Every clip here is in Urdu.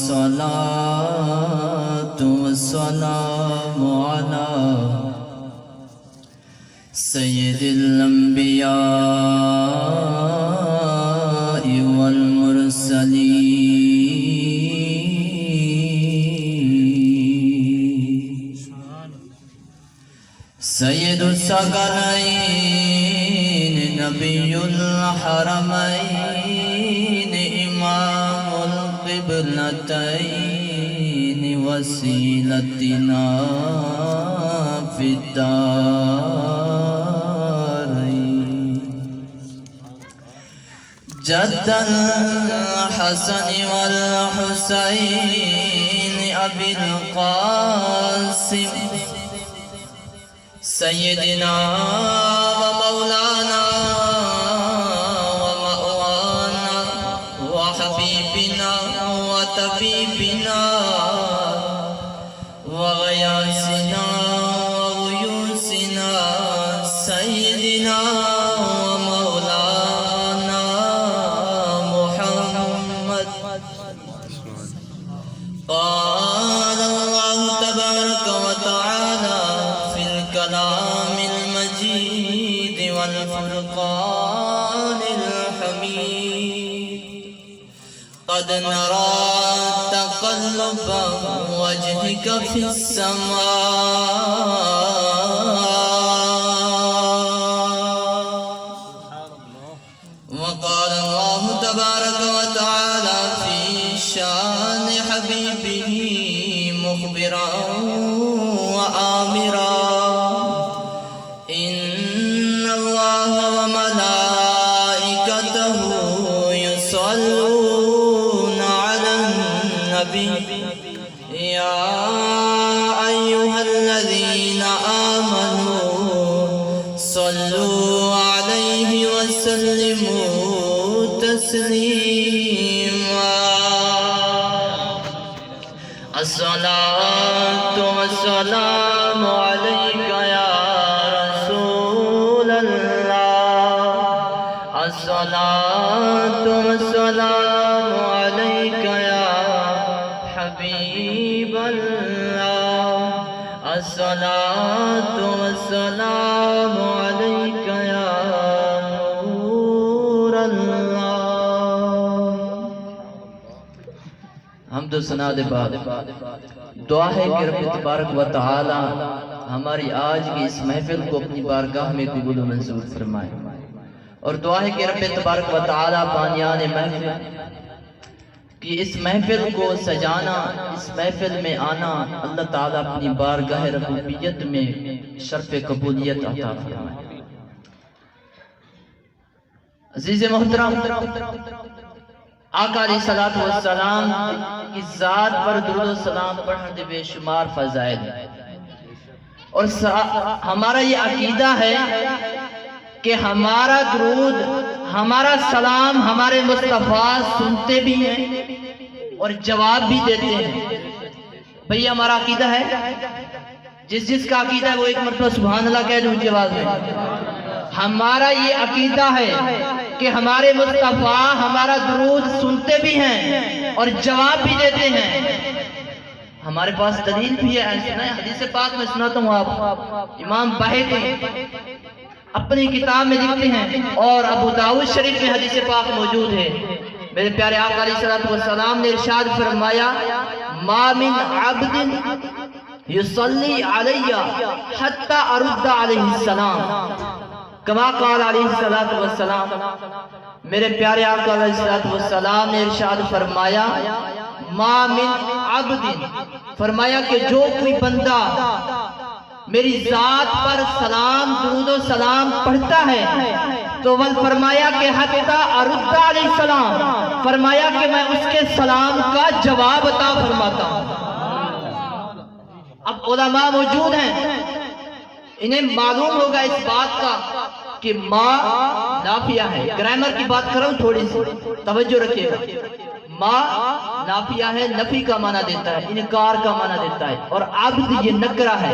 والصلاة والسلام على سيد الأنبياء والمرسلين سيد الثقلين نبي الحرمين إمام القبلتين وسيلتنا في الدارين جد الحسن والحسين أبي القاسم سيدنا ومولانا ومأوانا وحبيبنا وطبيبنا وغياثنا وغيوثنا سيدنا ومولانا محمد قال الله تبارك وتعالى في الكلام المجيد والفرقان الحميد قد نرى تقلب وجهك في السماء وقال الله تبارك وتعالى في شان حبيبه مخبرا وآمرا إن الله وملائكته يصلون على النبي يا أيها الذين آمنوا صلوا عليه وسلموا تسليما الصلاة والسلام عليك يا رسول الله الصلاة والسلام عليك يا حبيب الله الصلاة والسلام عليك يا نور الله حمد و ثنا دے بعد دعا ہے کہ رب تبارک و تعالی ہماری آج کی اس محفل کو اپنی بارگاہ میں قبول و منظور فرمائے اور دعا ہے کہ رب تبارک و تعالی بانیان محفل کہ اس محفل کو سجانا اس محفل میں آنا اللہ تعالی اپنی بارگاہ ربوبیت میں شرف قبولیت عطا فرمائے عزیز محترم آقا علیہ السلام کی ذات پر درود و سلام پڑھنے دے بے شمار فضائل اور ہمارا یہ عقیدہ ہے کہ ہمارا درود ہمارا سلام ہمارے مصطفیٰ سنتے بھی ہیں اور جواب بھی دیتے ہیں بھئی ہمارا عقیدہ ہے جس کا عقیدہ ہے وہ ایک مرتبہ سبحان اللہ کہہ دوں جواز میں ہمارا یہ عقیدہ ہے کہ ہمارے مصطفیٰ ہمارا درود سنتے بھی ہیں اور جواب بھی دیتے ہیں ہمارے پاس دلیل بھی ہے حدیث پاک میں سناتا ہوں آپ امام بہقی اپنی کتاب میں لکھتے ہیں اور ابو داؤد شریف میں حدیث پاک موجود ہے میرے پیارے آقا علیہ السلام نے ارشاد فرمایا ما من عبد یصلی علی حتی ارد علیہ السلام کما قال علیہ السلام میرے پیارے آقا علیہ السلام نے ارشاد فرمایا ما من عبد فرمایا کہ جو کوئی بندہ میری ذات پر سلام درود و سلام پڑھتا ہے تو فرمایا کہ حتی ارد علیہ السلام فرمایا کہ میں اس کے سلام کا جواب عطا فرماتا ہوں اب علماء موجود ہیں انہیں معلوم ہوگا اس بات کا کہ ما نافیہ ہے گرامر کی بات کر رہا ہوں تھوڑی سی توجہ رکھیے گا ما نافیہ ہے، نفی کا معنی دیتا ہے، انکار کا معنی دیتا ہے، اور عبد یہ نکرہ ہے۔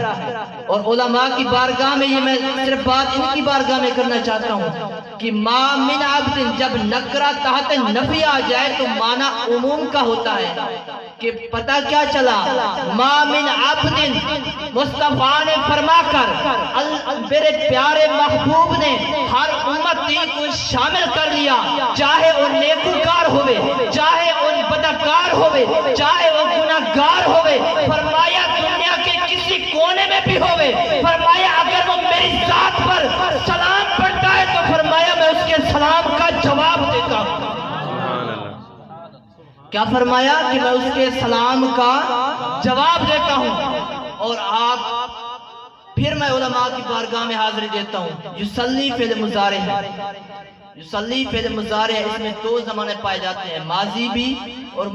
اور علماء کی بارگاہ میں یہ میں صرف بات ان کی بارگاہ میں کرنا چاہتا ہوں کہ ما من عبد جب نکرہ تحت نفی آ جائے تو معنی عموم کا ہوتا ہے کہ پتہ کیا چلا، ما من عبد مصطفیٰ نے فرما کر میرے پیارے محبوب نے ہر امتی کو شامل کر لیا، چاہے وہ نیکوکار ہوئے، چاہے وہ بدکار ہوئے، چاہے وہ گناہگار ہوئے، فرمایا دنیا کے کسی کونے میں بھی ہوئے، فرمایا اگر وہ میری ذات پر سلام پڑھتا ہے تو فرمایا میں اس کے سلام کا جواب دیتا ہوں۔ کیا فرمایا کہ میں اس کے سلام کا جواب دیتا ہوں۔ اور آپ پھر میں علماء کی بارگاہ میں حاضری دیتا ہوں، یصلی فعل مضارع ہے، یصلی فعل مضارع ہے، اس میں دو زمانے پائے جاتے ہیں، ماضی بھی اور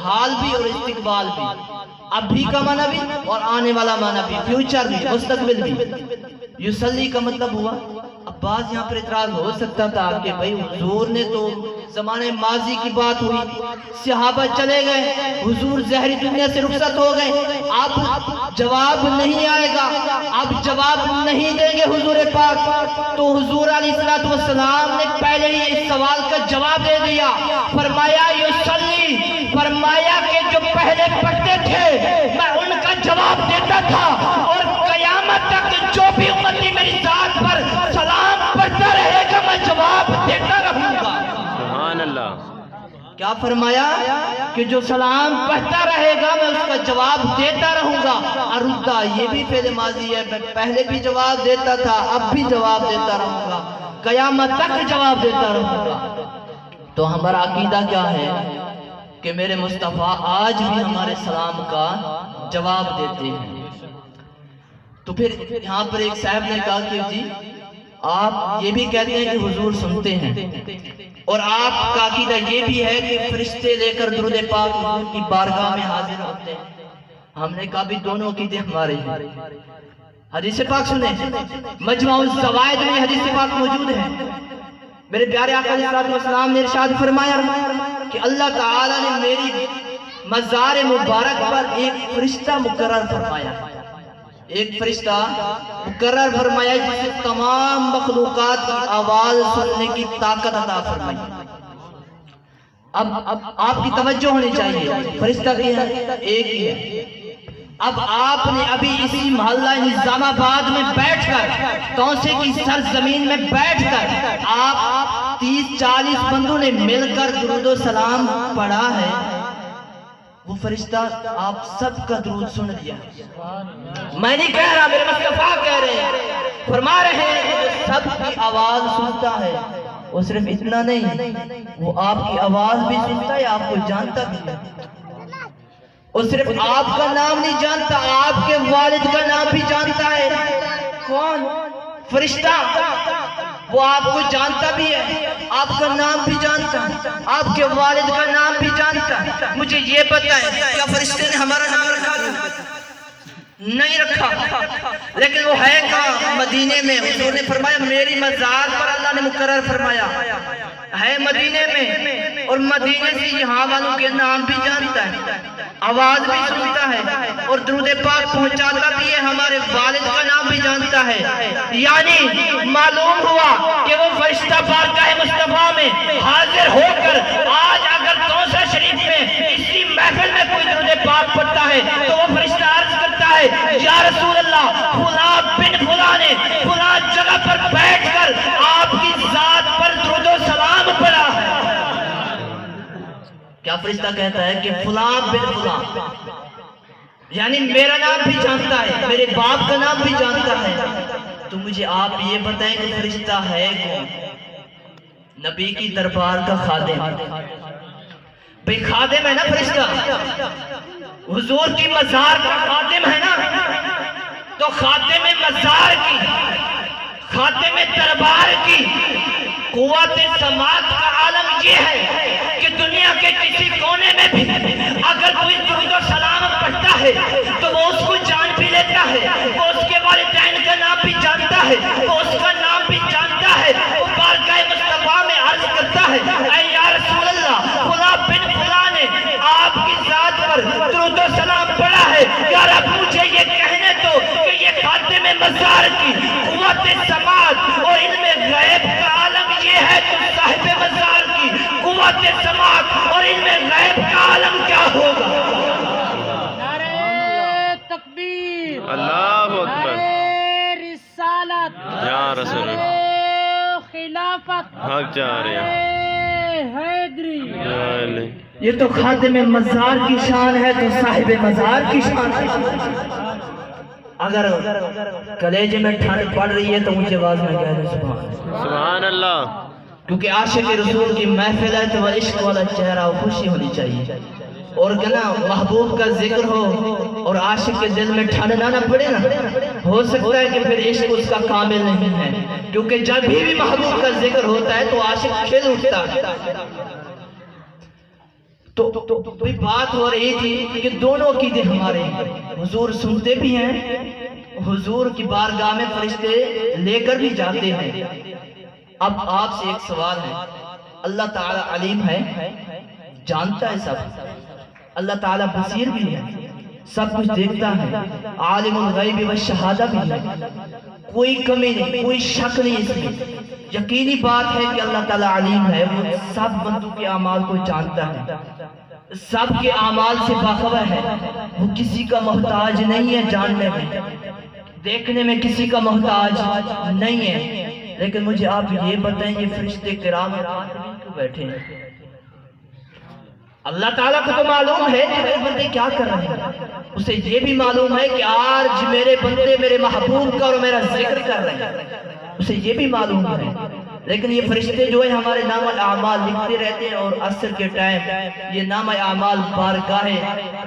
حال بھی اور استقبال بھی، اب بھی کا معنی بھی اور آنے والا معنی بھی، فیوچر بھی، مستقبل بھی۔ یصلی کا مطلب ہوا، اب بعض یہاں پر اعتراض ہو سکتا تھا کہ بھئی حضور نے تو زمانے ماضی کی بات ہوئی، صحابہ چلے گئے، حضور ظاہری دنیا سے رخصت ہو گئے، اب جواب نہیں آئے گا، اب جواب نہیں دیں گے حضور پاک، تو حضور علیہ السلام نے پہلے ہی اس سوال کا جواب دے دیا، فرمایا یصلی، فرمایا کہ جو پہلے پڑھتے تھے میں ان کا جواب دیتا تھا، اور قیامت تک جو بھی امتی میری ذات پر سلام پڑھتا رہے گا میں جواب دیتا رہوں گا۔ سبحان اللہ۔ کیا فرمایا کہ جو سلام پڑھتا رہے گا میں اس کا جواب دیتا رہوں گا۔ اردہ یہ بھی فعل ماضی ہے، میں پہلے بھی جواب دیتا تھا، اب بھی جواب دیتا رہوں گا، قیامت تک جواب دیتا رہوں گا۔ تو ہمارا عقیدہ کیا ہے کہ میرے مصطفیٰ آج بھی ہمارے سلام کا جواب دیتے ہیں۔ تو پھر یہاں پر ایک صاحب نے کہا کہ جی آپ یہ بھی کہتے ہیں کہ حضور سنتے ہیں، اور آپ کا عقیدہ یہ بھی ہے کہ فرشتے لے کر درود پاک حضور کی بارگاہ میں حاضر ہوتے ہیں۔ ہم نے کہا بھی دونوں عقیدے ہمارے ہیں۔ حدیث پاک سنیں، مجمع الزوائد میں حدیث پاک موجود ہے، میرے پیارے آقا علیہ السلام نے ارشاد فرمایا کہ اللہ تعالیٰ نے میری مزار مبارک پر ایک فرشتہ مقرر فرمایا، ایک فرشتہ مقرر فرمایا جسے تمام مخلوقات کی آواز سننے کی طاقت عطا فرمائی۔ اب آپ کی توجہ ہونی چاہیے، فرشتہ کیا ہے؟ ایک ہی ہے۔ اب آپ نے ابھی اسی محلہ نظام آباد میں بیٹھ کر، توسے کی سرزمین میں بیٹھ کر آپ 30-40 بندوں نے مل کر درود و سلام پڑھا ہے، وہ فرشتہ آپ سب کا درود سن لیا۔ میں نہیں کہہ رہا، میرے مصطفیٰ کہہ رہے ہیں، فرما رہے ہیں کہ سب کی آواز سنتا ہے، وہ صرف اتنا نہیں، وہ آپ کی آواز بھی سنتا ہے، آپ کو جانتا بھی ہے۔ وہ صرف آپ کا نام نہیں جانتا، آپ کے والد کا نام بھی جانتا ہے۔ کون؟ فرشتہ۔ وہ آپ کو جانتا بھی ہے، آپ کا نام بھی جانتا ہے، آپ کے والد کا نام بھی جانتا ہے۔ مجھے یہ بتائیں کیا فرشتے نے ہمارا نام رکھا؟ نہیں رکھا، لیکن وہ ہے کہاں؟ مدینے میں۔ حضور نے فرمایا میری مزار پر اللہ نے مقرر فرمایا ہے مدینے میں، اور مدینے سے یہاں والوں کے نام بھی جانتا ہے، آواز بھی سنتا ہے، اور درود پاک پہنچاتا بھی ہے، ہمارے والد کا نام بھی جانتا ہے۔ یعنی معلوم ہوا کہ وہ فرشتہ بارگاہ مصطفیٰ میں حاضر ہو کر آج اگر توسہ شریف میں اسی محفل میں کوئی درود پاک پڑھتا ہے تو وہ فرشتہ عرض کرتا ہے یا رسول اللہ فلاں بن فلاں نے فلاں جگہ پر بیٹھ کر آپ کی ذات پر درود و سلام پڑھا ہے۔ کیا فرشتہ کہتا ہے کہ فلاں بن فلاں، یعنی میرا نام بھی جانتا ہے، میرے باپ کا نام بھی جانتا ہے۔ تو مجھے آپ یہ بتائیں کہ فرشتہ ہے کون؟ نبی کی دربار کا خادم، بھئی خادم ہے نا فرشتہ، حضور کی مزار کا خادم ہے نا، تو خادم مزار کی، خادم دربار کی قوت سماعت کا عالم یہ ہے کہ دنیا کے کسی کونے میں بھی اگر کوئی درود و سلام پڑھتا ہے تو وہ اس کو جان بھی لیتا ہے، وہ اس کے والدین کا نام بھی جانتا ہے، وہ اس کا نام بھی جانتا ہے، وہ بارگاہ مصطفیٰ میں عرض کرتا ہے اے یا رسول اللہ فلاں بن فلاں نے مزار کی قوت سماعت اور علم غیب کا عالم یہ ہے تو صاحب مزار کی قوت سماعت اور علم غیب کا عالم کیا ہوگا؟ نعرہ تکبیر، اللہ اکبر، نعرہ رسالت، یا رسول اللہ، نعرہ خلافت، حق جا رہے ہیں، نعرہ حیدری۔ یہ تو خادم مزار کی شان ہے تو صاحب مزار کی شان ہے۔ اگر کلیجے میں ٹھنڈ پڑ رہی ہے تو مجھے آواز میں کہہ دو سبحان اللہ۔ سبحان اللہ۔ کیونکہ عاشق رسول کی محفل ہے تو وہ عشق والا چہرہ و خوشی ہونی چاہیے، اور کہنا محبوب کا ذکر ہو اور عاشق کے دل میں ٹھنڈ نہ پڑے نا، ہو سکتا ہے کہ پھر عشق اس کا کامل نہیں ہے، کیونکہ جب بھی محبوب کا ذکر ہوتا ہے تو عاشق کھل اٹھتا ہے۔ تو کوئی بات ہو رہی تھی کہ دونوں عقیدے ہمارے ہیں، حضور سنتے بھی ہیں، حضور کی بارگاہ میں فرشتے لے کر بھی جاتے ہیں۔ اب آپ سے ایک سوال ہے، اللہ تعالیٰ علیم ہے، جانتا ہے سب، اللہ تعالیٰ بصیر بھی ہے، سب کچھ دیکھتا ہے، عالم الغیب والشہادہ بھی ہے، کوئی کمی نہیں، کوئی شک نہیں اس میں۔ یقینی بات ہے کہ اللہ تعالیٰ علیم ہے، وہ سب بندوں کے اعمال کو جانتا ہے، سب کے اعمال سے باخبر ہے، وہ کسی کا محتاج نہیں ہے جاننے میں، دیکھنے میں کسی کا محتاج نہیں ہے۔ لیکن مجھے آپ یہ بتائیں یہ فرشتے کرام کیوں بیٹھے ہیں؟ اللہ تعالیٰ کو تو معلوم ہے کہ میرے بندے کیا کر رہے ہیں، اسے یہ بھی معلوم ہے کہ آج میرے بندے میرے محبوب کا اور میرا ذکر کر رہے ہیں، اسے یہ بھی معلوم ہے۔ لیکن یہ فرشتے جو ہے ہمارے نام اعمال لکھتے رہتے ہیں، اور عصر کے ٹائم یہ نام اعمال بارگاہ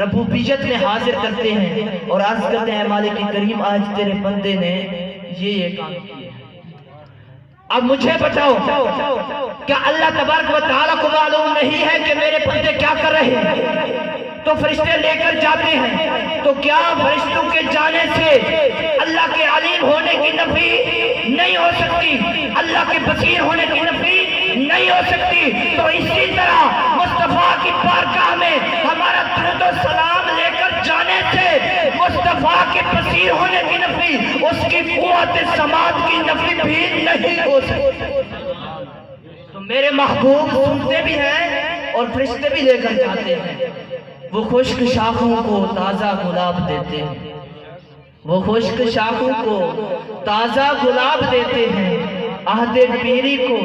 ربوبیت میں حاضر کرتے ہیں اور عرض کرتے ہیں مالک کریم آج تیرے بندے نے یہ کام کیا۔ اب مجھے بتاؤ کیا اللہ تبارک و تعالیٰ کو معلوم نہیں ہے کہ میرے بندے کیا کر رہے ہیں؟ تو فرشتے لے کر جاتے ہیں، تو کیا فرشتوں کے جانے سے اللہ کے علیم ہونے کی نفی نہیں ہو سکتی، اللہ کے بصیر ہونے کی نفی نہیں ہو سکتی؟ تو اسی طرح مصطفیٰ کی بارگاہ میں ہمارا درود و سلام لے کر جانے سے مصطفیٰ کے بصیر ہونے کی نفی، اس کی قوت سماعت کی نفی بھی نہیں ہو سکتی۔ تو میرے محبوب سنتے بھی ہیں اور فرشتے بھی لے کر جاتے ہیں۔ وہ خشک شاخوں کو تازہ گلاب دیتے ہیں، وہ خشک شاخوں کو تازہ گلاب دیتے ہیں، عہد پیری کو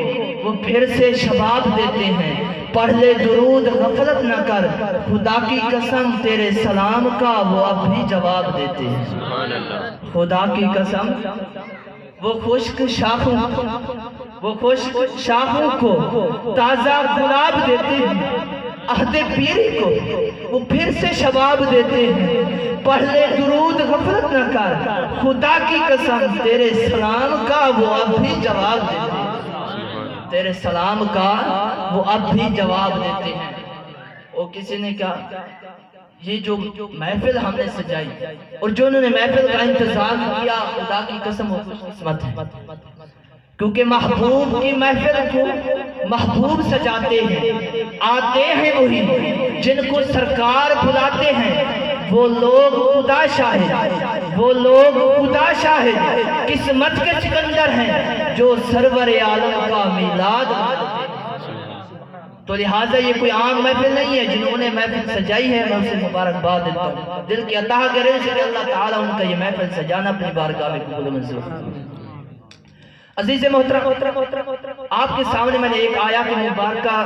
وہ پھر سے شباب دیتے ہیں۔ پڑھ لے درود غفلت نہ کر، خدا کی قسم تیرے سلام کا وہ اب بھی جواب دیتے ہیں۔ سبحان اللہ۔ خدا کی قسم وہ خشک شاخوں کو تازہ گلاب دیتے ہیں، عہد پیری کو وہ پھر سے شباب دیتے ہیں۔ پڑھ لے درود غفلت نہ کر، خدا کی قسم تیرے سلام کا وہ اب بھی جواب دیتے ہیں، تیرے سلام کا وہ اب بھی جواب دیتے ہیں۔ اور کسی نے کہا یہ جو محفل ہم نے سجائی اور جو انہوں نے محفل کا انتظام کیا، خدا کی قسم وہ خوش قسمت ہے، کیونکہ محبوب کی محفل کو محبوب سجاتے ہیں، آتے ہیں وہی جن کو سرکار بلاتے ہیں، وہ لوگ خدا شاہد، وہ لوگ خدا شاہد قسمت کے سکندر ہیں جو سرور عالم کا میلاد۔ تو لہٰذا یہ کوئی عام محفل نہیں ہے، جنہوں نے محفل سجائی ہے میں اسے مبارکباد دیتا ہوں، دل کی عطا کرے کہ اللہ تعالیٰ ان کا یہ محفل سجانا اپنی بارگاہ میں قبول و منظور۔ عزیز محترم، آپ کے سامنے میں نے ایک آیات مبارکہ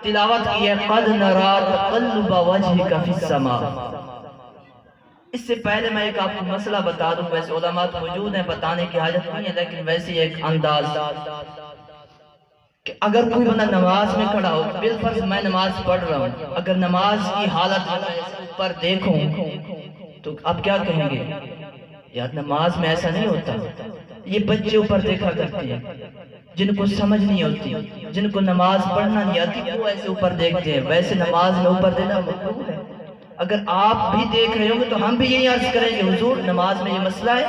تلاوت کی ہے، قَدْ نَرَا تَقَلُّبَ وَجْهِكَ فِي السَّمَاءِ۔ اس سے پہلے میں ایک آپ کو مسئلہ بتا دوں، ویسے علماء موجود ہیں بتانے کی حاجت نہیں ہے، لیکن ویسے ایک انداز کہ اگر کوئی بندہ نماز میں کھڑا ہو، بالفرض میں نماز پڑھ رہا ہوں، اگر نماز کی حالت پر دیکھوں تو آپ کیا کہیں گے؟ یار نماز میں ایسا نہیں ہوتا۔ یہ بچے اوپر دیکھا کرتے ہیں جن کو سمجھ نہیں ہوتی، جن کو نماز پڑھنا نہیں آتی، وہ ایسے اوپر دیکھتے ہیں، ویسے نماز میں اوپر دینا مکروہ ہے۔ اگر آپ بھی دیکھ رہے ہوں گے تو ہم بھی یہی عرض کریں گے حضور نماز میں یہ مسئلہ ہے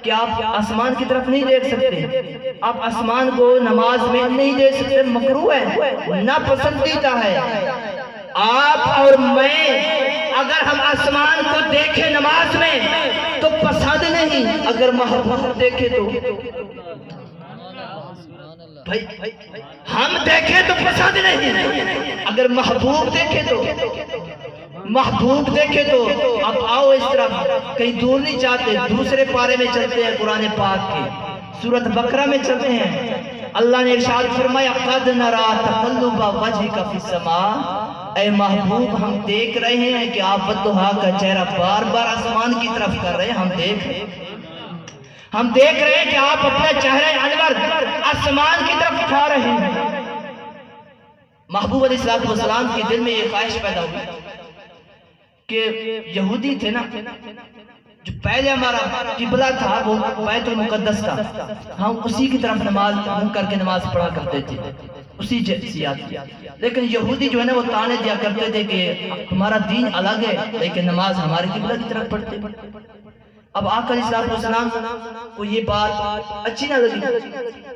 کہ آپ آسمان کی طرف نہیں دیکھ سکتے، آپ آسمان کو نماز میں نہیں دیکھ سکتے، مکروہ ہے، ناپسندیدہ ہے۔ آپ اور میں اگر ہم آسمان کو دیکھیں نماز میں تو پسند نہیں، اگر محبوب دیکھے تو بھائی ہم دیکھیں تو پسند نہیں، اگر محبوب دیکھے تو اب آؤ اس طرح کہیں دور نہیں جاتے، دوسرے پارے میں چلتے ہیں قرآن پاک کے، سورۃ بقرہ میں چلتے ہیں۔ اللہ نے ارشاد فرمایا قد نرا تقلب وجهک فی السماء، اے محبوب ہم دیکھ رہے ہیں کہ آپ والضحیٰ کا چہرہ بار بار آسمان کی طرف کر رہے ہیں، ہم دیکھ رہے ہیں کہ آپ اپنا چہرہ انور آسمان کی طرف اٹھا رہے ہیں۔ محبوب علیہ السلام کے دل میں یہ خواہش پیدا ہوئی کہ یہودی تھے نا، جو پہلے ہمارا قبلہ تھا وہ بیت المقدس تھا، ہم اسی کی طرف نماز منہ کر کے نماز پڑھا کرتے تھے، اسی جیسیات تھی۔ لیکن یہودی جو ہے نا وہ تانے دیا کرتے تھے کہ ہمارا دین الگ ہے لیکن نماز ہمارے قبلہ کی طرف پڑھتے۔ اب آقا علیہ السلام کو یہ بات اچھی نہ لگی،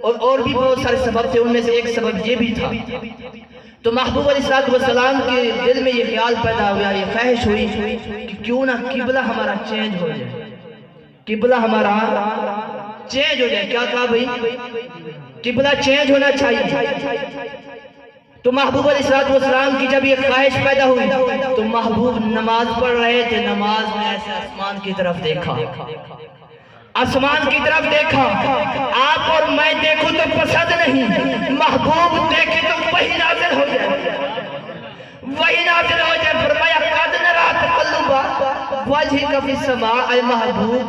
اور بھی بہت سارے سبب تھے، ان میں سے ایک سبب یہ بھی تھا۔ تو محبوب علیہ السلام کے دل میں یہ خیال پیدا ہوا، یہ خواہش ہوئی کہ کیوں نہ قبلہ ہمارا چینج ہو جائے، قبلہ ہمارا چینج ہو جائے۔ کیا کہا بھائی؟ قبلہ چینج ہونا چاہیے۔ تو محبوب علیہ السلام کی جب یہ خواہش پیدا ہوئی تو محبوب نماز پڑھ رہے تھے، نماز میں ایسے آسمان کی طرف دیکھا، آسمان کی طرف دیکھا۔ آپ اور میں دیکھوں تو پسند نہیں، محبوب دیکھے تو وہی نازل ہو جائے، وہی نازل ہو جائے۔ فرمایا قد نرا تقلب وجهک فی السماء، اے محبوب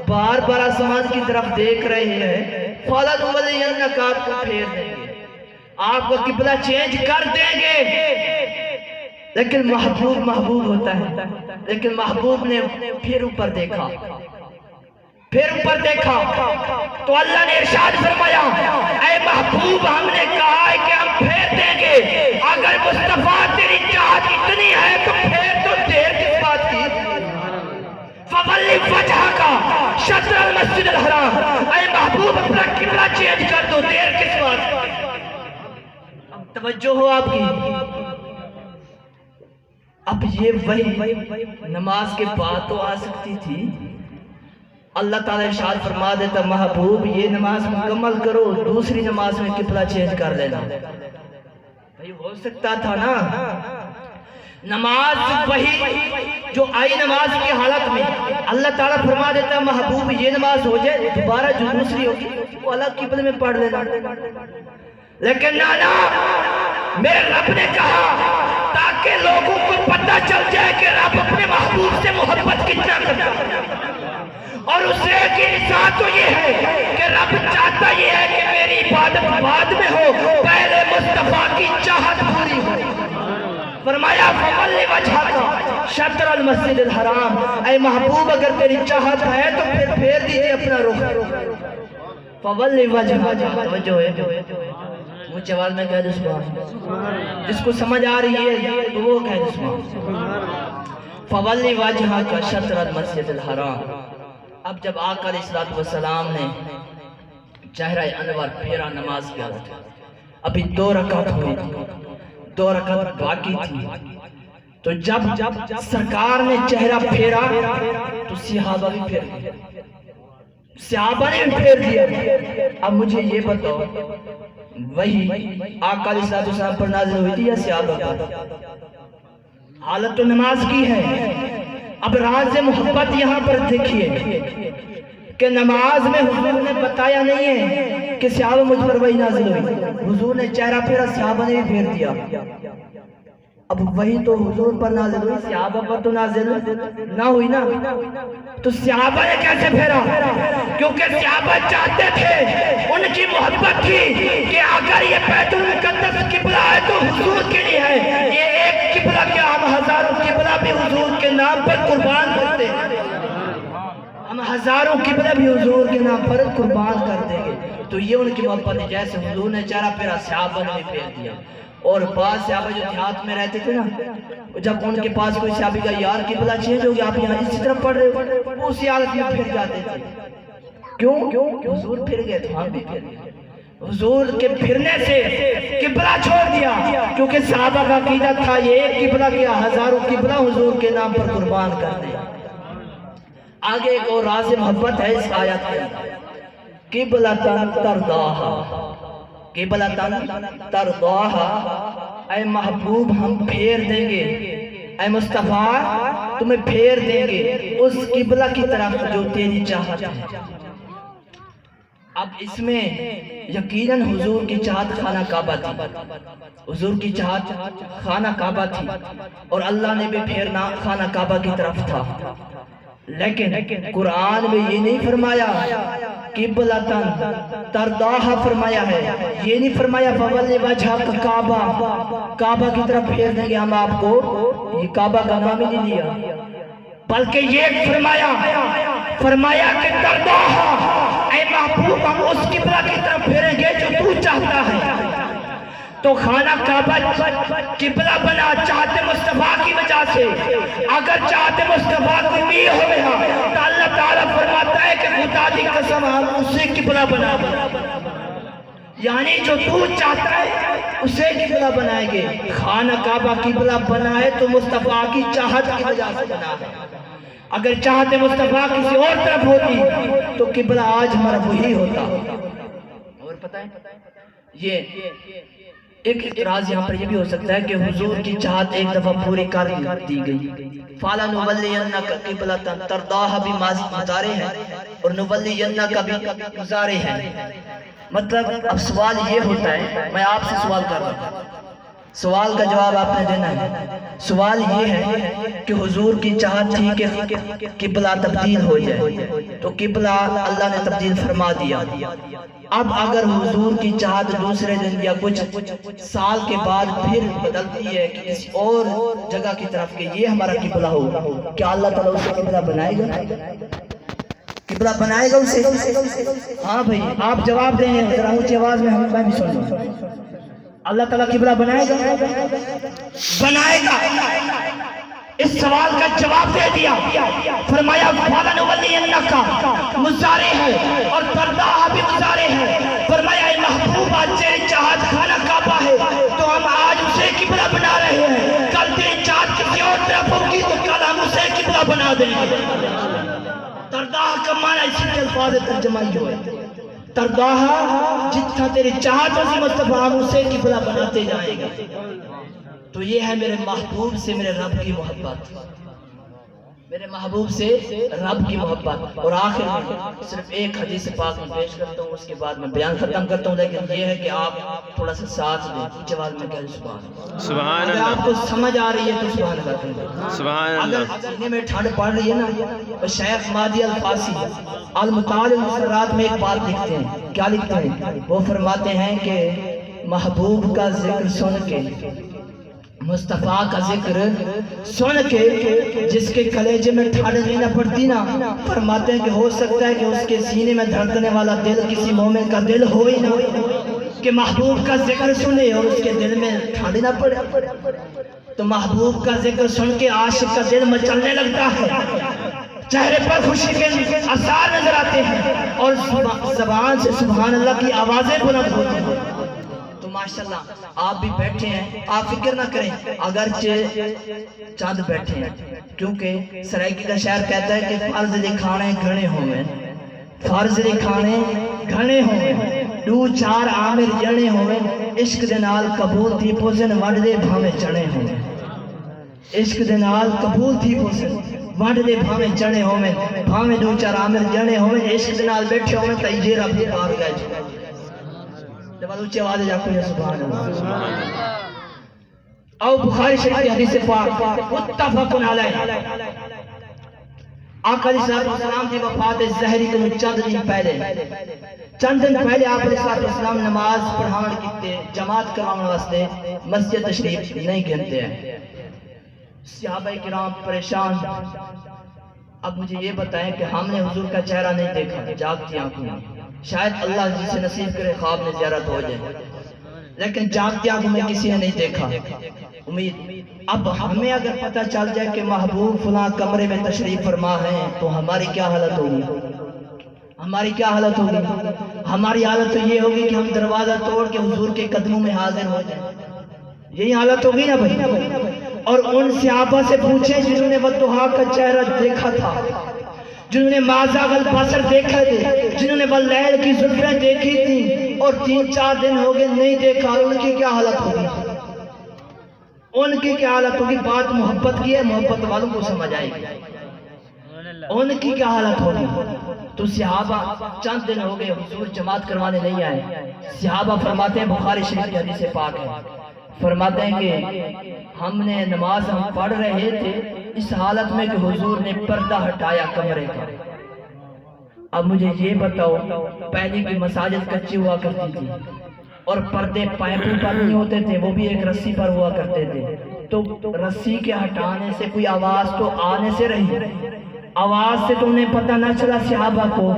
بار بار آسمان کی طرف دیکھ رہے ہیں، فلنولینک، آپ کو پھیر دیں گے، آپ کو قبلہ چینج کر دیں گے۔ لیکن محبوب ہوتا ہے، لیکن محبوب نے پھر اوپر دیکھا تو اللہ نے ارشاد فرمایا اے محبوب ہم نے کہا ہے کہ ہم پھیر دیں گے، اگر مصطفیٰ تیری چاہت اتنی ہے تو پھیر، تو دیر کس بات کی؟ فَوَلِّ وَجْهَكَ شَطْرَ الْمَسْجِدِ الْحَرَامِ، اے محبوب اپنا قبلہ چینج کر دو، دیر کس بات کی؟ اب توجہ ہو آپ کی۔ اب یہ وہی نماز کے بعد تو آ سکتی تھی، اللہ تعالیٰ ارشاد فرما دیتا محبوب یہ نماز مکمل کرو، دوسری نماز میں قبلہ چینج کر لینا۔ بھائی ہو سکتا تھا نا، نماز وہی جو آئی نماز کی حالت میں اللہ تعالیٰ فرما دیتا محبوب یہ نماز ہو جائے، دوبارہ جو دوسری ہوگی وہ الگ قبلے میں پڑھ لینا۔ لیکن نانا میرے رب نے کہا تاکہ لوگوں کو پتہ چل جائے کہ رب اپنے محبوب سے محبت کتنا کرتا ہے، اور اس سے ایک انسان تو یہ ہے کہ رب چاہتا یہ ہے کہ میری عبادت بعد میں ہو، پہلے مصطفیٰ کی چاہت پوری ہو۔ فرمایا فَوَلِّ وَجْهَكَ شَطْرَ الْمَسْجِدِ الْحَرَامِ، اے محبوب اگر تیری چاہت ہے تو پھر پھیر دیجئے اپنا رخ۔ فَوَلِّ وَجْهَكَ، توجہ ہے مجھے آواز میں کہہ دو سبحان، جس کو سمجھ آ رہی ہے تو وہ کہہ دو سبحان۔ فَوَلِّ وَجْهَكَ شَطْرَ الْمَسْجِدِ الْحَرَامِ۔ اب جب آقا علیہ السلام نے چہرہ انور پھیرا نماز کی حالت، ابھی 2 رکعت ہوئی تھی، 2 رکعت باقی تھی، تو جب سرکار نے چہرہ پھیرا تو صحابہ بھی پھیر دیا، صحابہ نے بھی پھیر دیا۔ اب مجھے یہ بتاؤ وہی آقا علیہ السلام پر نازل ہوئی تھی یا صحابہ پر؟ حالت تو نماز کی ہے۔ اب راز محبت یہاں پر دیکھیے کہ نماز میں حضور نے بتایا نہیں ہے کہ صحابہ مجھ پر وہی نازل ہوئی، حضور نے چہرہ پھیرا صحابہ نے بھی پھیر دیا۔ اب وہی تو حضور پر نازل ہوئی، صحابہ پر تو نازل نہ ہوئی نا، تو صحابہ نے کیسے پھیرا؟ کیونکہ صحابہ چاہتے تھے، ان کی محبت تھی کہ اگر یہ بیت المقدس قبلہ ہے تو حضور کے لیے ہے، یہ ایک قبلہ کیا ہم ہزاروں قبلہ بھی حضور کے نام پر قربان کرتے ہیں، ہم ہزاروں قبلہ بھی حضور کے نام پر قربان کر دیں گے۔ تو یہ ان کی محبت ہے، جیسے حضور نے چہرہ پھیرا صحابہ نے بھی پھیر دیا۔ اور بعض صحابہ جو دیہات میں رہتے تھے نا، جب ان کے پاس کوئی صحابی کا یار قبلہ چینج ہو گیا، آپ یہاں اسی طرف پڑھ رہے ہو، وہ اسی حالت میں پھر جاتے تھے۔ کیوں؟ حضور پھر گئے تو ہم بھی پھر گئے۔ حضور کے پھرنے سے قبلہ چھوڑ دیا، کیونکہ صحابہ کا عقیدہ تھا یہ ایک قبلہ کیا ہزاروں قبلہ حضور کے نام پر قربان کر دے۔ آگے ایک اور راز محبت ہے اس آیت میں، قبلۃ ترضاہا، قبلۃ ترضاہا، اے محبوب ہم پھیر دیں گے، اے مصطفیٰ تمہیں پھیر دیں گے اس قبلہ کی طرف جو تیری چاہت ہے۔ اب اس میں یقیناً حضور کی چاہت خانہ کعبہ تھی، حضور کی چاہت خانہ کعبہ تھی اور اللہ نے بھی پھیرنا خانہ کعبہ کی طرف تھا، لیکن قرآن میں یہ نہیں فرمایا قبلۃ ترضاہا فرمایا ہے، یہ نہیں فرمایا فَوَلِّ وَجْهَكَ کعبہ، کعبہ کی طرف پھیر دیں گے ہم آپ کو، یہ کعبہ کا نام ہی نہیں لیا، بلکہ یہ فرمایا کہ ترضاہا، اے محبوب ہم اس قبلہ کی طرف پھیریں گے جو تو چاہتا ہے۔ تو خانہ کعبہ قبلہ بنا چاہتے مصطفیٰ کی وجہ سے، اگر چاہتے مصطفیٰ کو نہیں ہوئے تو اللہ تعالیٰ فرماتا ہے کہ خدا دی قسم ہم اسے قبلہ بنا دیں، یعنی جو تو چاہتا ہے اسے قبلہ بنائیں گے۔ خانہ کعبہ قبلہ بنا ہے تو مصطفیٰ کی چاہت کی وجہ سے بنا ہے، اگر چاہتے مصطفیٰ کسی اور طرف ہوتی تو قبلہ آج ہمارا وہی ہوتا۔ اور پتہ ہے یہ ایک اعتراض یہاں پر یہ بھی ہو سکتا ہے کہ حضور کی چاہت ایک دفعہ پوری کر دی گئی، فَلَنُوَلِّيَنَّكَ قِبْلَةً تَرْضَاهَا بھی مضارع ہے اور نُوَلِّيَنَّكَ بھی مضارع ہے۔ مطلب اب سوال یہ ہوتا ہے، میں آپ سے سوال کر رہا ہوں، سوال کا جواب آپ نے دینا ہے۔ سوال یہ ہے کہ حضور کی چاہت تھی کہ قبلہ تبدیل ہو جائے، تو قبلہ اللہ نے تبدیل فرما دیا۔ اب اگر حضور کی چاہت دوسرے دن یا کچھ سال کے بعد پھر بدلتی ہے کہ کسی اور جگہ کی طرف کہ یہ ہمارا قبلہ ہو، کیا اللہ تعالیٰ اسے قبلہ بنائے گا؟ قبلہ بنائے گا اسے؟ ہاں بھائی آپ جواب دیں، ذرا اونچی آواز میں میں بھی سنوں۔ اللہ تعالیٰ قبلہ بنائے گا؟ بنائے گا۔ اس سوال کا جواب دے دیا، فرمایا فَلَنُوَلِّيَنَّكَ مضارع ہے اور ترضاہا بھی مضارع ہے، فرمایا اے محبوب آج تیری چاہت خانہ کعبہ ہے تو ہم آج اسے قبلہ بنا رہے ہیں، کل تیری چاہت کسی اور طرف ہوگی تو کل ہم اسے قبلہ بنا دیں گے۔ ترضاہا کا معنی اسی کے الفاظ ترجمہ ہی ہوئے، ترضاہا جتنا تیری چاہت ہوگی مصطفیٰ ہم اسے قبلہ بناتے جائیں گے۔ تو یہ ہے میرے محبوب سے میرے رب کی محبت، میرے محبوب سے رب کی محبت۔ اور آخر میں صرف ایک حدیث پاک میں پیش کرتا ہوں، اس کے بعد میں بیان ختم کرتا ہوں، لیکن یہ ہے کہ آپ تھوڑا سا ساتھ دیں، اونچی آواز میں کہہ سبحان سبحان اگر اللہ، آپ کو سمجھ آ رہی ہے تو سبحان اللہ کہیں۔ سبحان اگر اللہ، سینے میں ٹھنڈ پڑ رہی ہے نا تو شیخ مہدی الفاسی المطالع المسرات میں ایک بات لکھتے ہیں، کیا لکھتے ہیں؟ وہ فرماتے ہیں کہ محبوب کا ذکر سن کے، مصطفیٰ کا ذکر سن کے جس کے کلیجے میں ٹھنڈ نہیں نہ پڑتی نا، فرماتے ہیں کہ ہو سکتا ہے کہ اس کے سینے میں دھڑکنے والا دل کسی مومن کا دل ہو ہی نہ، کہ محبوب کا ذکر سنے اور اس کے دل میں ٹھنڈ نہ پڑے۔ تو محبوب کا ذکر سن کے عاشق کا دل مچلنے لگتا ہے، چہرے پر خوشی کے آثار نظر آتے ہیں اور زبان سے سبحان اللہ کی آوازیں بلند ہوتی ہیں۔ تو ماشاءاللہ آپ بھی بیٹھے ہیں، آپ فکر نہ کریں اگرچہ چند بیٹھے ہیں، کیونکہ سرائکی کا شاعر کہتا ہے کہ فرض لکھانے گھنے ہوئے، فرض لکھانے گھنے ہوئے، دو چار عامر جنے ہوئے، عشق دے نال قبول تھی پوزن وڈ دے بھاویں چنے ہوئے، عشق دے نال قبول تھی پوزن وڈ دے بھاویں چنے ہوئے، بھاویں دو چار عامر جنے ہوئے، عشق دے نال بیٹھے ہوئے تائی جے رب دی بار گئے۔ جب اونچی آواز جا کوئی سبحان اللہ۔ او بخاری شریف کی حدیث پاک متفق علیہ، آقا علیہ السلام کی وفات زہری کو چند دن پہلے آپ علیہ السلام نماز پڑھاون کیتے، جماعت کراون واسطے مسجد تشریف نہیں گھنتے ہیں۔ صحابہ کرام پریشان، اب مجھے یہ بتائیں کہ ہم نے حضور کا چہرہ نہیں دیکھا جاگتی آنکھوں میں، شاید اللہ جسے نصیب کرے خواب میں زیارت ہو جائے، لیکن جاگتی آنکھوں میں کسی نے نہیں دیکھا۔ امید اب ہمیں اگر پتہ چل جائے کہ محبوب فلاں کمرے میں تشریف فرما ہیں تو ہماری کیا حالت ہوگی؟ ہماری کیا حالت ہوگی؟ ہماری حالت تو یہ ہوگی کہ ہم دروازہ توڑ کے حضور کے قدموں میں حاضر ہو جائیں. یہی حالت ہوگی نا بھائی. اور ان صحابہ سے پوچھیں جنہوں نے والضحیٰ کا چہرہ دیکھا تھا، جنہوں نے ما زاغ البصر دیکھا تھے، جنہوں نے واللیل کی زلفیں دیکھی تھی اور 3-4 دن ہو گئے نہیں دیکھا، ان کی کیا حالت ہوگی؟ ان کی کیا حالت ہوگی؟ بات محبت کی ہے، محبت والوں کو سمجھ آئے گی. ان کی کیا حالت ہوگی؟ تو صحابہ چند دن ہو گئے حضور جماعت کروانے نہیں آئے. صحابہ فرماتے ہیں، بخاری شریف کی حدیث پاک ہے، فرماتے ہیں کہ ہم نے نماز ہم پڑھ رہے تھے اس حالت میں کہ حضور نے پردہ ہٹایا کمرے کا. اب مجھے یہ بتاؤ، پہلے کی مساجد کچی ہوا کرتی تھی اور پردے پائپوں پر نہیں ہوتے تھے، وہ بھی ایک رسی پر ہوا کرتے تھے. تو رسی کے ہٹانے سے کوئی آواز تو آنے سے رہی، آواز سے تو انہیں پتہ نہ چلا صحابہ کو،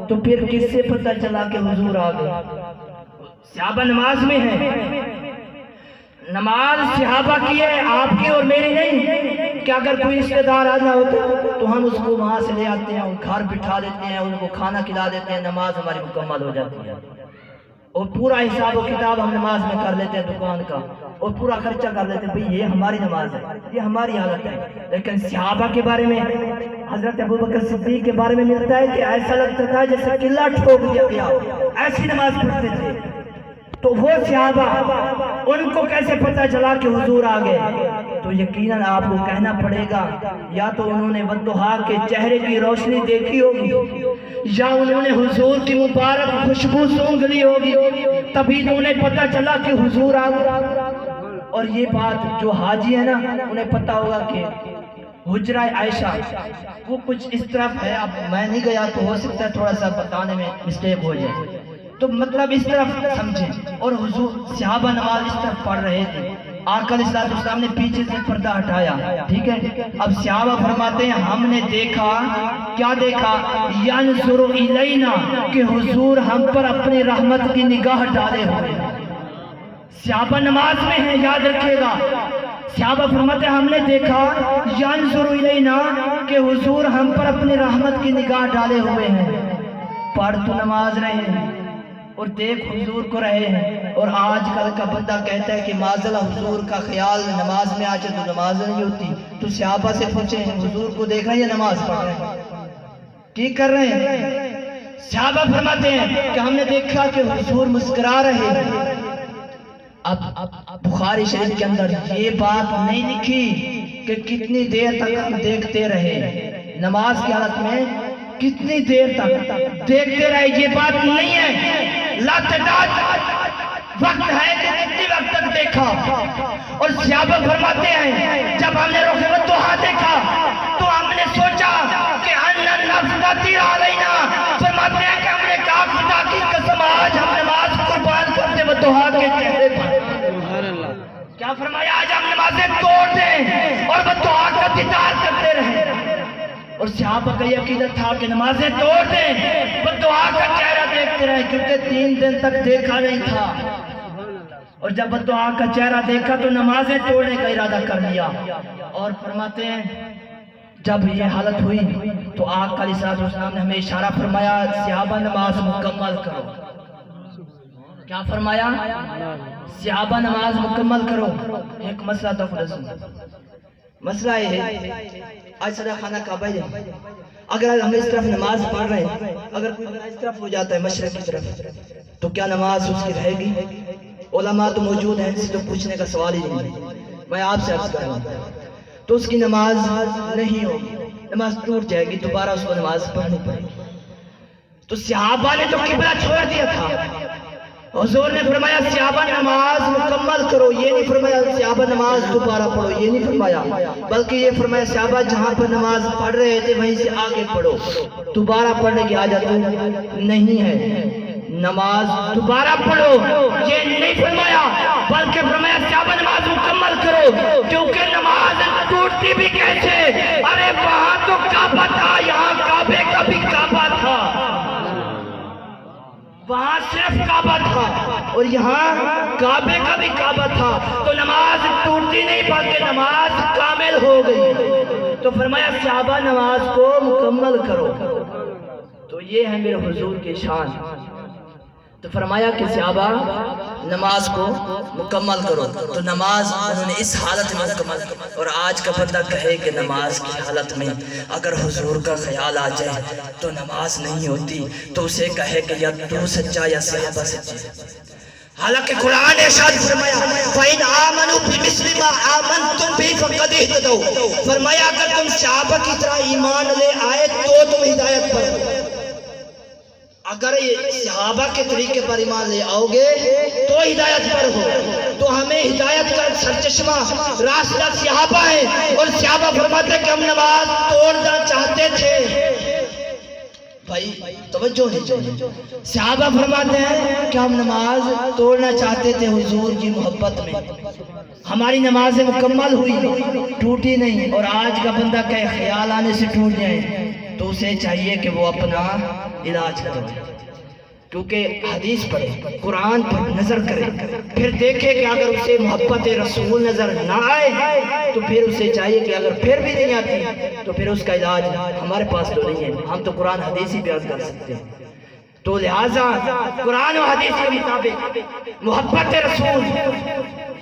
تو پھر کس سے پتہ چلا کہ حضور آ گئے؟ صحابہ نماز میں ہیں. نماز صحابہ کی ہے، آپ کی اور میری نہیں. کہ اگر کوئی رشتہ دار آنا ہوتا تو ہم اس کو وہاں سے لے آتے ہیں، گھر بٹھا دیتے ہیں، ان کو کھانا کھلا دیتے ہیں، نماز ہماری مکمل ہو جاتی ہے اور پورا حساب و کتاب ہم نماز میں کر لیتے ہیں دکان کا اور پورا خرچہ کر لیتے ہیں. بھئی یہ ہماری نماز ہے، یہ ہماری حالت ہے. لیکن صحابہ کے بارے میں، حضرت ابوبکر صدیق کے بارے میں ملتا ہے کہ ایسا لگتا تھا جیسے قلعہ ٹھوک دیا گیا، ایسی نماز پڑھتے تھے. تو وہ صحابہ، ان کو کیسے پتہ چلا کہ حضور آ گئے؟ تو یقیناً آپ کو کہنا پڑے گا یا تو انہوں نے والضحیٰ کے چہرے کی روشنی دیکھی ہوگی، یا انہوں نے حضور کی مبارک خوشبو سونگھ لی ہوگی، تبھی تو انہیں پتہ چلا کہ حضور آ گئے. اور یہ بات جو حاجی ہے نا، انہیں پتہ ہوگا کہ حجرہ عائشہ وہ کچھ اس طرف ہے. اب میں نہیں گیا تو ہو سکتا ہے تھوڑا سا بتانے میں مسٹیک ہو جائے، تو مطلب اس طرف سمجھیں. اور حضور صحابہ نماز اس طرف پڑھ رہے تھے، آقا علیہ السلام نے پیچھے سے پردہ ہٹایا. ٹھیک ہے، اب صحابہ فرماتے ہیں ہم نے دیکھا، کیا دیکھا؟ ینظر الینا، کہ حضور ہم پر اپنی رحمت کی نگاہ ڈالے ہوئے. صحابہ نماز میں ہیں، یاد رکھیے گا. صحابہ فرماتے ہیں ہم نے دیکھا ینظر الینا، کہ حضور ہم پر اپنی رحمت کی نگاہ ڈالے ہوئے ہیں. پڑھ تو نماز رہے ہیں اور دیکھ حضور کو رہے ہیں. اور آج کل کا بندہ کہتا ہے کہ معذلہ حضور کا خیال نماز میں آ جائے تو نماز نہیں ہوتی. تو صحابہ سے پوچھیں حضور کو دیکھ رہے ہیں یا نماز پڑھ رہے ہیں؟ کی کر رہے ہیں؟ صحابہ فرماتے ہیں کہ ہم نے دیکھا کہ حضور مسکرا رہے ہیں. اب بخاری شریف کے اندر یہ بات نہیں لکھی کہ کتنی دیر تک ہم دیکھتے رہے، نماز کی حالت میں کتنی دیر تک دیکھتے رہے، یہ بات نہیں ہے. لا تعداد وقت ہے کہ کتنی وقت تک دیکھا. اور صحابہ فرماتے ہیں جب ہم نے رخ والضحیٰ دیکھا تو ہم نے سوچا کہ ان النفس تطیر علینا. فرماتے ہیں کہ ہم نے کہا خدا کی قسم آج ہم نماز قربان کرتے والضحیٰ کے چہرے پر. کیا فرمایا؟ آج ہم نمازیں توڑ دیں اور والضحیٰ کا دیدار کرتے رہیں. اور صحابہ کا یہ عقیدہ تھا کہ نمازیں توڑ دیں، والضحیٰ کا چہرہ دیکھتے رہیں، کیونکہ 3 دن تک دیکھا نہیں تھا. اور جب والضحیٰ کا چہرہ دیکھا تو نمازیں توڑنے کا ارادہ کر لیا. اور فرماتے ہیں جب یہ حالت ہوئی تو آقا علیہ السلام نے ہمیں اشارہ فرمایا صحابہ نماز مکمل کرو. کیا فرمایا؟ صحابہ نماز مکمل کرو. ایک مسئلہ تھا فرض، مسئلہ یہ ہے آج صدا خانہ کعبہ ہے. اگر ہم اس طرف نماز پڑھ رہے ہیں، اگر کوئی اس طرف ہو جاتا ہے مشرق کی طرف، تو کیا نماز اس کی رہے گی؟ علماء تو موجود ہیں، ان سے تو پوچھنے کا سوال ہی نہیں ہے. میں آپ سے عرض کر رہا ہوں تو اس کی نماز نہیں ہوگی، نماز ٹوٹ جائے گی، دوبارہ اس کو نماز پڑھنی پڑے گی. تو صحابہ نے تو قبلہ چھوڑ دیا تھا. حضور نے فرمایا صحابہ نماز مکمل کرو، یہ نہیں فرمایا صحابہ نماز دوبارہ پڑھو، یہ نہیں فرمایا، بلکہ یہ فرمایا صحابہ جہاں پر نماز پڑھ رہے تھے وہیں سے آگے پڑھو، دوبارہ پڑھنے کی حاجت نہیں ہے. نماز دوبارہ پڑھو یہ نہیں فرمایا، بلکہ فرمایا صحابہ نماز مکمل کرو، کیونکہ نماز ٹوٹتی بھی کیسے؟ ارے وہاں تو کعبہ تھا، یہاں کعبے کا بھی کعبہ تھا، وہاں صرف کعبہ تھا اور یہاں کعبے کا بھی کعبہ تھا. تو نماز ٹوٹتی نہیں بلکہ نماز کامل ہو گئی. تو فرمایا صحابہ نماز کو مکمل کرو. تو یہ ہے میرے حضور کی شان. تو فرمایا کہ صحابہ نماز کو مکمل کرو. تو نماز انہوں نے اس حالت میں مکمل کی. اور آج کا بندہ کہے کہ نماز کی حالت میں اگر حضور کا خیال آ جائے تو نماز نہیں ہوتی، تو اسے کہے کہ یا تو سچا یا صحابہ سچے. حالانکہ قرآن نے ارشاد فرمایا فَإِنْ آمَنُوا بِمِثْلِ مَا آمَنْتُمْ بِهِ فَقَدِ اهْتَدَوْا. فرمایا اگر تم صحابہ کی طرح ایمان لے آئے تو تم ہدایت پر ہو. اگر صحابہ کے طریقے پر ایمان لے آؤ گے تو ہدایت پر ہو. تو ہمیں ہدایت کا سرچشمہ راستہ صحابہ ہیں، اور صحابہ فرماتے ہیں کہ ہم نماز توڑنا چاہتے تھے. بھائی توجہ نہیں. صحابہ فرماتے ہیں کہ ہم نماز توڑنا چاہتے تھے حضور کی محبت میں. ہماری نمازیں مکمل ہوئی، ٹوٹی نہیں. اور آج کا بندہ کہ خیال آنے سے ٹوٹ جائے تو اسے چاہیے کہ وہ اپنا علاج کرے. کیونکہ حدیث پڑھے، قرآن پر نظر کرے، پھر دیکھے کہ اگر اسے محبت رسول نظر نہ آئے تو پھر اسے چاہیے کہ اگر پھر بھی نہیں آتی تو پھر اس کا علاج ہمارے پاس تو نہیں ہے. ہم تو قرآن حدیث ہی بیان کر سکتے ہیں. تو لہٰذا قرآن و حدیث کے مطابق محبت رسول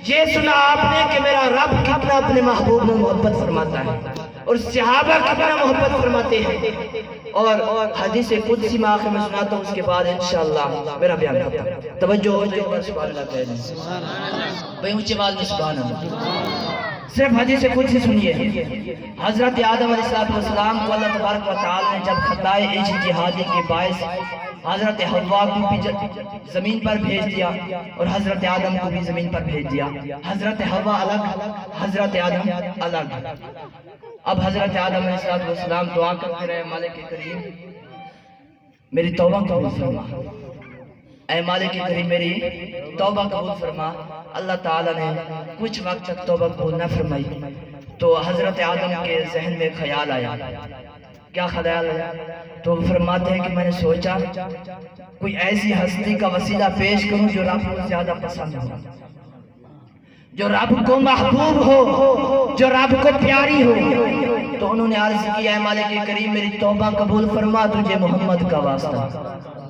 یہ سنا آپ نے کہ میرا رب کتنا اپنے محبوب میں محبت فرماتا ہے اور صحابہ کتنا محبت فرماتے ہیں. اور حدیث قدسی میں آخر میں سناتا ہوں، اس کے بعد انشاءاللہ میرا بیان کرتا ہوں. توجہ ہو سبحان اللہ کہہ دیں بھائی اونچے آواز میں سبحان اللہ. صرف حدیث قدسی سنیے. حضرت آدم علیہ السلام کو اللہ تبارک و تعالی نے جب خطائے اجتہادی کے باعث حضرت حوا کو بھی زمین پر بھیج دیا اور حضرت آدم کو بھی زمین پر بھیج دیا. حضرت حوا الگ، حضرت آدم الگ. اب حضرت آدم علیہ السلام دعا کرتے رہے مالک کریم میری توبہ قبول فرما، اے مالک کریم میری توبہ قبول فرما. اللہ تعالیٰ نے کچھ وقت تک توبہ قبول نہ فرمائی. تو حضرت آدم کے ذہن میں خیال آیا. کیا خیال آیا؟ تو فرماتے ہیں کہ میں نے سوچا کوئی ایسی ہستی کا وسیلہ پیش کروں جو رب کو زیادہ پسند ہو، جو رب کو محبوب ہو، جو رب کو پیاری ہو. تو انہوں نے عرض کیا اے مالک کریم میری توبہ قبول فرما، تجھے محمد کا واسطہ.